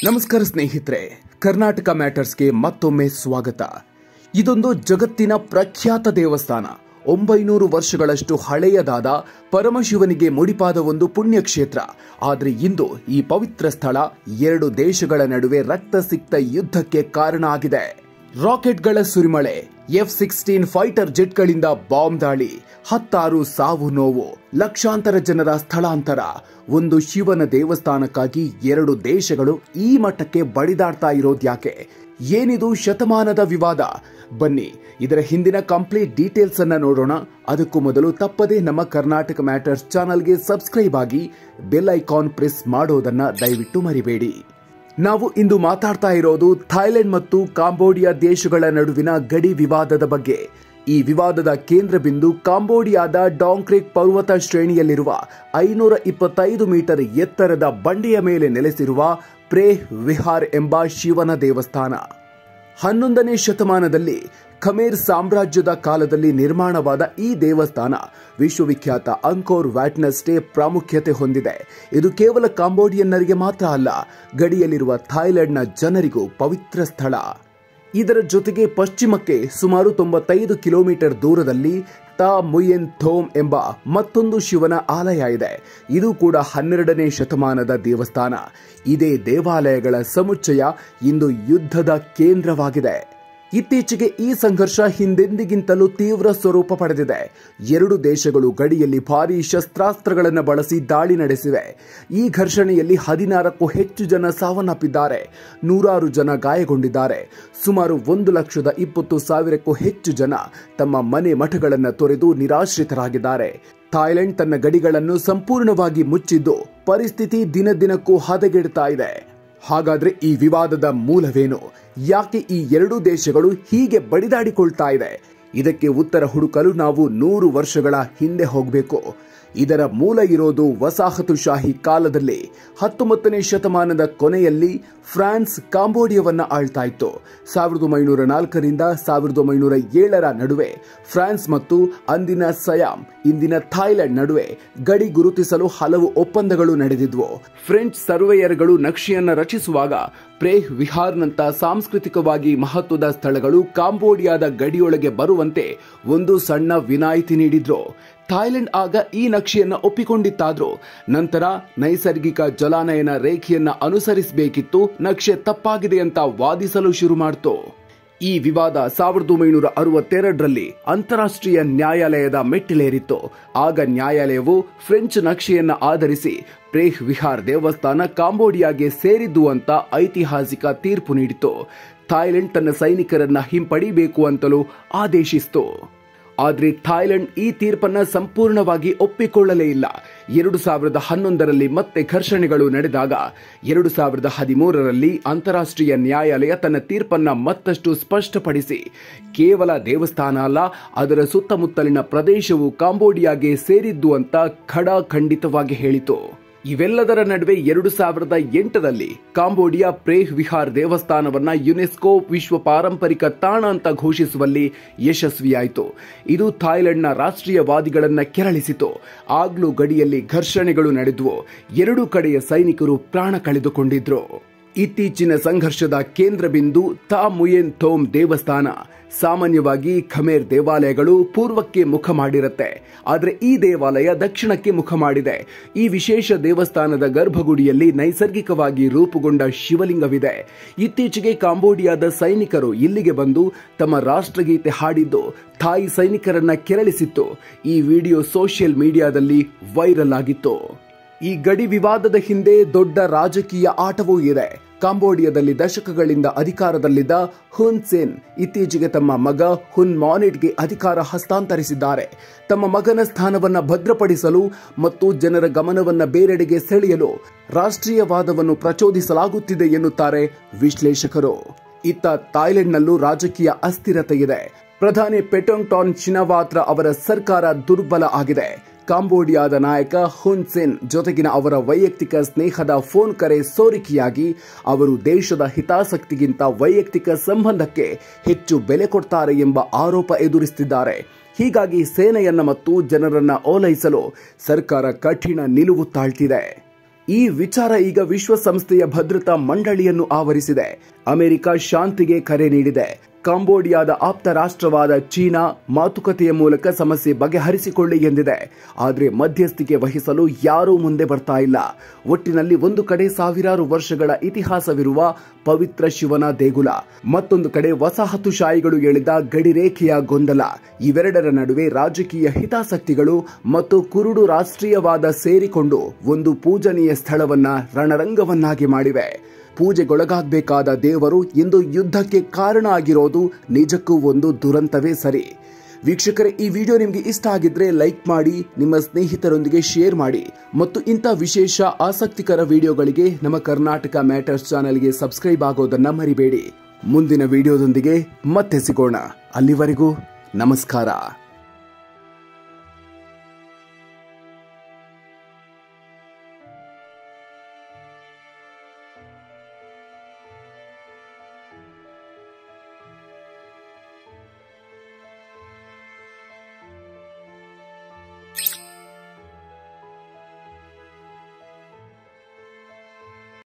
ನಮಸ್ಕಾರ ಸ್ನೇಹಿತರೆ, ಕರ್ನಾಟಕ ಮ್ಯಾಟರ್ಸ್ಗೆ ಮತ್ತೊಮ್ಮೆ ಸ್ವಾಗತ. ಇದೊಂದು ಜಗತ್ತಿನ ಪ್ರಖ್ಯಾತ ದೇವಸ್ಥಾನ. 900 ವರ್ಷಗಳಷ್ಟು ಹಳೆಯದಾದ ಪರಮಶಿವನಿಗೆ ಮುಡಿಪಾದ ಒಂದು ಪುಣ್ಯಕ್ಷೇತ್ರ. ಆದರೆ ಇಂದು ಈ ಪವಿತ್ರ ಸ್ಥಳ ಎರಡು ದೇಶಗಳ ನಡುವೆ ರಕ್ತಸಿಕ್ತ ಯುದ್ಧಕ್ಕೆ ಕಾರಣ ಆಗಿದೆ. ರಾಕೆಟ್ಗಳ ಸುರಿಮಳೆ, F-16 ಫೈಟರ್ ಜೆಟ್ಗಳಿಂದ ಬಾಂಬ್ ದಾಳಿ, 16 ಸಾವು ನೋವು, ಲಕ್ಷಾಂತರ ಜನರ ಸ್ಥಳಾಂತರ. ಒಂದು ಶಿವನ ದೇವಸ್ಥಾನಕ್ಕಾಗಿ ಎರಡು ದೇಶಗಳು ಈ ಮಟ್ಟಕ್ಕೆ ಬಡಿದಾಡ್ತಾ ಇರೋದ್ಯಾಕೆ? ಏನಿದು ಶತಮಾನದ ವಿವಾದ? ಬನ್ನಿ ಇದರ ಹಿಂದಿನ ಕಂಪ್ಲೀಟ್ ಡೀಟೇಲ್ಸ್ ಅನ್ನ ನೋಡೋಣ. ಅದಕ್ಕೂ ಮೊದಲು ತಪ್ಪದೇ ನಮ್ಮ ಕರ್ನಾಟಕ ಮ್ಯಾಟರ್ಸ್ ಚಾನಲ್ಗೆ ಸಬ್ಸ್ಕ್ರೈಬ್ ಆಗಿ ಬೆಲ್ ಐಕಾನ್ ಪ್ರೆಸ್ ಮಾಡೋದನ್ನ ದಯವಿಟ್ಟು ಮರಿಬೇಡಿ. ನಾವು ಇಂದು ಮಾತಾಡ್ತಾ ಇರೋದು ಥೈಲ್ಯಾಂಡ್ ಮತ್ತು ಕಾಂಬೋಡಿಯಾ ದೇಶಗಳ ನಡುವಿನ ಗಡಿ ವಿವಾದದ ಬಗ್ಗೆ. ಈ ವಿವಾದದ ಕೇಂದ್ರ ಬಿಂದು ಕಾಂಬೋಡಿಯಾದ ಡಾಂಗ್ಕ್ರೆಕ್ ಪರ್ವತ ಶ್ರೇಣಿಯಲ್ಲಿರುವ 525 ಮೀಟರ್ ಎತ್ತರದ ಬಂಡೆಯ ಮೇಲೆ ನೆಲೆಸಿರುವ ಪ್ರೇಹ್ ವಿಹಾರ್ ಎಂಬ ಶಿವನ ದೇವಸ್ಥಾನ. 11ನೇ ಶತಮಾನದಲ್ಲಿ ಖಮೇರ್ ಸಾಮ್ರಾಜ್ಯದ ಕಾಲದಲ್ಲಿ ನಿರ್ಮಾಣವಾದ ಈ ದೇವಸ್ಥಾನ ವಿಶ್ವವಿಖ್ಯಾತ ಅಂಕೋರ್ ವ್ಯಾಟ್ನಷ್ಟೇ ಪ್ರಾಮುಖ್ಯತೆ ಹೊಂದಿದೆ. ಇದು ಕೇವಲ ಕಾಂಬೋಡಿಯನ್ನರಿಗೆ ಮಾತ್ರ ಅಲ್ಲ, ಗಡಿಯಲ್ಲಿರುವ ಥೈಲ್ಯಾಂಡ್ನ ಜನರಿಗೂ ಪವಿತ್ರ ಸ್ಥಳ. ಇದರ ಜೊತೆಗೆ ಪಶ್ಚಿಮಕ್ಕೆ ಸುಮಾರು 95 ಕಿಲೋಮೀಟರ್ ದೂರದಲ್ಲಿ ತಾ ಮುಯೆನ್ ಥೋಮ್ ಎಂಬ ಮತ್ತೊಂದು ಶಿವನ ಆಲಯ ಇದೆ. ಇದು ಕೂಡ 12ನೇ ಶತಮಾನದ ದೇವಸ್ಥಾನ. ಇದೇ ದೇವಾಲಯಗಳ ಸಮುಚ್ಚಯ ಇಂದು ಯುದ್ಧದ ಕೇಂದ್ರವಾಗಿದೆ. ಇತ್ತೀಚೆಗೆ ಈ ಸಂಘರ್ಷ ಹಿಂದೆಂದಿಗಿಂತಲೂ ತೀವ್ರ ಸ್ವರೂಪ ಪಡೆದಿದೆ. ಎರಡು ದೇಶಗಳು ಗಡಿಯಲ್ಲಿ ಭಾರೀ ಶಸ್ತ್ರಾಸ್ತ್ರಗಳನ್ನು ಬಳಸಿ ದಾಳಿ ನಡೆಸಿವೆ. ಈ ಘರ್ಷಣೆಯಲ್ಲಿ 16ಕ್ಕೂ ಹೆಚ್ಚು ಜನ ಸಾವನ್ನಪ್ಪಿದ್ದಾರೆ, 100 ಜನ ಗಾಯಗೊಂಡಿದ್ದಾರೆ. ಸುಮಾರು 1,20,000ಕ್ಕೂ ಹೆಚ್ಚು ಜನ ತಮ್ಮ ಮನೆ ಮಠಗಳನ್ನು ತೊರೆದು ನಿರಾಶ್ರಿತರಾಗಿದ್ದಾರೆ. ಥೈಲ್ಯಾಂಡ್ ತನ್ನ ಗಡಿಗಳನ್ನು ಸಂಪೂರ್ಣವಾಗಿ ಮುಚ್ಚಿದ್ದು ಪರಿಸ್ಥಿತಿ ದಿನದಿನಕ್ಕೂ ಹದಗೆಡ್ತಾ ಇದೆ. ಹಾಗಾದ್ರೆ ಈ ವಿವಾದದ ಮೂಲವೇನು? ಯಾಕೆ ಈ ಎರಡೂ ದೇಶಗಳು ಹೀಗೆ ಬಡಿದಾಡಿಕೊಳ್ತಾ ಇದೆ? ಇದಕ್ಕೆ ಉತ್ತರ ಹುಡುಕಲು ನಾವು 100 ವರ್ಷಗಳ ಹಿಂದೆ ಹೋಗಬೇಕು. ಇದರ ಮೂಲ ಇರೋದು ವಸಾಹತುಶಾಹಿ ಕಾಲದಲ್ಲಿ. 19ನೇ ಶತಮಾನದ ಕೊನೆಯಲ್ಲಿ ಫ್ರಾನ್ಸ್ ಕಾಂಬೋಡಿಯಾವನ್ನ ಆಳ್ತಾ ಇತ್ತು. 1904ರಿಂದ 1907ರ ನಡುವೆ ಫ್ರಾನ್ಸ್ ಮತ್ತು ಅಂದಿನ ಸಯಾಮ್, ಇಂದಿನ ಥೈಲ್ಯಾಂಡ್ ನಡುವೆ ಗಡಿ ಗುರುತಿಸಲು ಹಲವು ಒಪ್ಪಂದಗಳು ನಡೆದಿದ್ವು. ಫ್ರೆಂಚ್ ಸರ್ವೇಯರ್ಗಳು ನಕ್ಷೆಯನ್ನ ರಚಿಸುವಾಗ ಪ್ರೇಹ್ ವಿಹಾರ್ನಂತ ಸಾಂಸ್ಕೃತಿಕವಾಗಿ ಮಹತ್ವದ ಸ್ಥಳಗಳು ಕಾಂಬೋಡಿಯಾದ ಗಡಿಯೊಳಗೆ ಬರುವಂತೆ ಒಂದು ಸಣ್ಣ ವಿನಾಯಿತಿ ನೀಡಿದ್ರು. ಥೈಲ್ಯಾಂಡ್ ಆಗ ಈ ನಕ್ಷೆಯನ್ನ ಒಪ್ಪಿಕೊಂಡಿತ್ತಾದ್ರೂ ನಂತರ ನೈಸರ್ಗಿಕ ಜಲಾನಯನ ರೇಖೆಯನ್ನ ಅನುಸರಿಸಬೇಕಿತ್ತು, ನಕ್ಷೆ ತಪ್ಪಾಗಿದೆ ಅಂತ ವಾದಿಸಲು ಶುರು ಮಾಡಿತು. ಈ ವಿವಾದ 1962ರಲ್ಲಿ ಅಂತಾರಾಷ್ಟ್ರೀಯ ನ್ಯಾಯಾಲಯದ ಮೆಟ್ಟಿಲೇರಿತ್ತು. ಆಗ ನ್ಯಾಯಾಲಯವು ಫ್ರೆಂಚ್ ನಕ್ಷೆಯನ್ನ ಆಧರಿಸಿ ಪ್ರೇಹ್ ವಿಹಾರ್ ದೇವಸ್ಥಾನ ಕಾಂಬೋಡಿಯಾಗೆ ಸೇರಿದ್ದು ಅಂತ ಐತಿಹಾಸಿಕ ತೀರ್ಪು ನೀಡಿತು. ಥೈಲ್ಯಾಂಡ್ ತನ್ನ ಸೈನಿಕರನ್ನ ಹಿಂಪಡಿಬೇಕು ಅಂತಲೂ ಆದೇಶಿಸಿತು. ಆದರೆ ಥೈಲ್ಯಾಂಡ್ ಈ ತೀರ್ಪನ್ನ ಸಂಪೂರ್ಣವಾಗಿ ಒಪ್ಪಿಕೊಳ್ಳಲೇ ಇಲ್ಲ. 2011ರಲ್ಲಿ ಮತ್ತೆ ಘರ್ಷಣೆಗಳು ನಡೆದಾಗ 2013ರಲ್ಲಿ ಅಂತಾರಾಷ್ಟ್ರೀಯ ನ್ಯಾಯಾಲಯ ತನ್ನ ತೀರ್ಪನ್ನ ಮತ್ತಷ್ಟು ಸ್ಪಷ್ಟಪಡಿಸಿ ಕೇವಲ ದೇವಸ್ಥಾನ ಅಲ್ಲ, ಅದರ ಸುತ್ತಮುತ್ತಲಿನ ಪ್ರದೇಶವು ಕಾಂಬೋಡಿಯಾಗೆ ಸೇರಿದ್ದು ಅಂತ ಖಡಾಖಂಡಿತವಾಗಿ ಹೇಳಿತು. ಇವೆಲ್ಲದರ ನಡುವೆ 2008ರಲ್ಲಿ ಕಾಂಬೋಡಿಯಾ ಪ್ರೇಹ್ ವಿಹಾರ್ ದೇವಸ್ಥಾನವನ್ನ ಯುನೆಸ್ಕೋ ವಿಶ್ವ ಪಾರಂಪರಿಕ ತಾಣ ಅಂತ ಘೋಷಿಸುವಲ್ಲಿ ಯಶಸ್ವಿಯಾಯಿತು. ಇದು ಥೈಲ್ಯಾಂಡ್ನ ರಾಷ್ಟ್ರೀಯವಾದಿಗಳನ್ನ ಕೆರಳಿಸಿತು. ಆಗ್ಲೂ ಗಡಿಯಲ್ಲಿ ಘರ್ಷಣೆಗಳು ನಡೆದವು. ಎರಡೂ ಕಡೆಯ ಸೈನಿಕರು ಪ್ರಾಣ ಕಳೆದುಕೊಂಡಿದ್ರು. ಇತ್ತೀಚಿನ ಸಂಘರ್ಷದ ಕೇಂದ್ರ ಬಿಂದು ತಾ ಮುಯೆನ್ ಥೋಮ್ ದೇವಸ್ಥಾನ. ಸಾಮಾನ್ಯವಾಗಿ ಖಮೇರ್ ದೇವಾಲಯಗಳು ಪೂರ್ವಕ್ಕೆ ಮುಖ ಮಾಡಿರುತ್ತೆ, ಆದರೆ ಈ ದೇವಾಲಯ ದಕ್ಷಿಣಕ್ಕೆ ಮುಖ ಮಾಡಿದೆ. ಈ ವಿಶೇಷ ದೇವಸ್ಥಾನದ ಗರ್ಭಗುಡಿಯಲ್ಲಿ ನೈಸರ್ಗಿಕವಾಗಿ ರೂಪುಗೊಂಡ ಶಿವಲಿಂಗವಿದೆ. ಇತ್ತೀಚೆಗೆ ಕಾಂಬೋಡಿಯಾದ ಸೈನಿಕರು ಇಲ್ಲಿಗೆ ಬಂದು ತಮ್ಮ ರಾಷ್ಟ್ರಗೀತೆ ಹಾಡಿದ್ದು ಥಾಯ್ ಸೈನಿಕರನ್ನ ಕೆರಳಿಸಿತ್ತು. ಈ ವಿಡಿಯೋ ಸೋಷಿಯಲ್ ಮೀಡಿಯಾದಲ್ಲಿ ವೈರಲ್ ಆಗಿತ್ತು. ಈ ಗಡಿ ವಿವಾದದ ಹಿಂದೆ ದೊಡ್ಡ ರಾಜಕೀಯ ಆಟವೂ ಇದೆ. ಕಾಂಬೋಡಿಯಾದಲ್ಲಿ ದಶಕಗಳಿಂದ ಅಧಿಕಾರದಲ್ಲಿದ್ದ ಹುನ್ ಸೆನ್ ಇತ್ತೀಚೆಗೆ ತಮ್ಮ ಮಗ ಹುನ್ ಮಾನೆಟ್ಗೆ ಅಧಿಕಾರ ಹಸ್ತಾಂತರಿಸಿದ್ದಾರೆ. ತಮ್ಮ ಮಗನ ಸ್ಥಾನವನ್ನ ಭದ್ರಪಡಿಸಲು ಮತ್ತು ಜನರ ಗಮನವನ್ನ ಬೇರೆಡೆಗೆ ಸೆಳೆಯಲು ರಾಷ್ಟ್ರೀಯವಾದವನ್ನು ಪ್ರಚೋದಿಸಲಾಗುತ್ತಿದೆ ಎನ್ನುತ್ತಾರೆ ವಿಶ್ಲೇಷಕರು. ಇತ್ತ ಥೈಲ್ಯಾಂಡ್ನಲ್ಲೂ ರಾಜಕೀಯ ಅಸ್ಥಿರತೆ ಇದೆ. ಪ್ರಧಾನಿ ಪೆಟೊಂಗ್ಟಾನ್ ಚಿನವಾತ್ರ ಅವರ ಸರ್ಕಾರ ದುರ್ಬಲ ಆಗಿದೆ. ಕಾಂಬೋಡಿಯಾದ ನಾಯಕ ಹುನ್ ಸೆನ್ ಜೊತೆಗಿನ ಅವರ ವೈಯಕ್ತಿಕ ಸ್ನೇಹದ ಫೋನ್ ಕರೆ ಸೋರಿಕೆಯಾಗಿ ಅವರು ದೇಶದ ಹಿತಾಸಕ್ತಿಗಿಂತ ವೈಯಕ್ತಿಕ ಸಂಬಂಧಕ್ಕೆ ಹೆಚ್ಚು ಬೆಲೆ ಕೊಡ್ತಾರೆ ಎಂಬ ಆರೋಪ ಎದುರಿಸುತ್ತಿದ್ದಾರೆ. ಹೀಗಾಗಿ ಸೇನೆಯನ್ನ ಮತ್ತು ಜನರನ್ನ ಓಲೈಸಲು ಸರ್ಕಾರ ಕಠಿಣ ನಿಲುವು ತಾಳ್ತಿದೆ. ಈ ವಿಚಾರ ಈಗ ವಿಶ್ವಸಂಸ್ಥೆಯ ಭದ್ರತಾ ಮಂಡಳಿಯನ್ನು ಆವರಿಸಿದೆ. ಅಮೆರಿಕ ಶಾಂತಿಗೆ ಕರೆ ನೀಡಿದೆ. ಕಾಂಬೋಡಿಯಾದ ಆಪ್ತ ರಾಷ್ಟ್ರವಾದ ಚೀನಾ ಮಾತುಕತೆಯ ಮೂಲಕ ಸಮಸ್ಯೆ ಬಗೆಹರಿಸಿಕೊಳ್ಳಿ ಎಂದಿದೆ. ಆದರೆ ಮಧ್ಯಸ್ಥಿಕೆ ವಹಿಸಲು ಯಾರೂ ಮುಂದೆ ಬರ್ತಾ ಇಲ್ಲ. ಒಟ್ಟಿನಲ್ಲಿ ಒಂದು ಕಡೆ ಸಾವಿರಾರು ವರ್ಷಗಳ ಇತಿಹಾಸವಿರುವ ಪವಿತ್ರ ಶಿವನ ದೇಗುಲ, ಮತ್ತೊಂದು ಕಡೆ ವಸಾಹತುಶಾಹಿಗಳು ಎಳೆದ ಗಡಿರೇಖೆಯ ಗೊಂದಲ. ಇವೆರಡರ ನಡುವೆ ರಾಜಕೀಯ ಹಿತಾಸಕ್ತಿಗಳು ಮತ್ತು ಕುರುಡು ರಾಷ್ಟ್ರೀಯವಾದ ಸೇರಿಕೊಂಡು ಒಂದು ಪೂಜನೀಯ ಸ್ಥಳವನ್ನ ರಣರಂಗವನ್ನಾಗಿ ಮಾಡಿವೆ. ಪೂಜೆಗೊಳಗಾಗಬೇಕಾದ ದೇವರು ಇಂದು ಯುದ್ಧಕ್ಕೆ ಕಾರಣ ಆಗಿರೋದು ನಿಜಕ್ಕೂ ಒಂದು ದುರಂತವೇ ಸರಿ. ವೀಕ್ಷಕರೇ, ಈ ವಿಡಿಯೋ ನಿಮಗೆ ಇಷ್ಟ ಆಗಿದ್ರೆ ಲೈಕ್ ಮಾಡಿ, ನಿಮ್ಮ ಸ್ನೇಹಿತರೊಂದಿಗೆ ಶೇರ್ ಮಾಡಿ ಮತ್ತು ಇಂಥ ವಿಶೇಷ ಆಸಕ್ತಿಕರ ವಿಡಿಯೋಗಳಿಗೆ ನಮ್ಮ ಕರ್ನಾಟಕ ಮ್ಯಾಟರ್ಸ್ ಚಾನೆಲ್ಗೆ ಸಬ್ಸ್ಕ್ರೈಬ್ ಆಗೋದನ್ನ ಮರಿಬೇಡಿ. ಮುಂದಿನ ವಿಡಿಯೋದೊಂದಿಗೆ ಮತ್ತೆ ಸಿಗೋಣ. ಅಲ್ಲಿವರೆಗೂ ನಮಸ್ಕಾರ.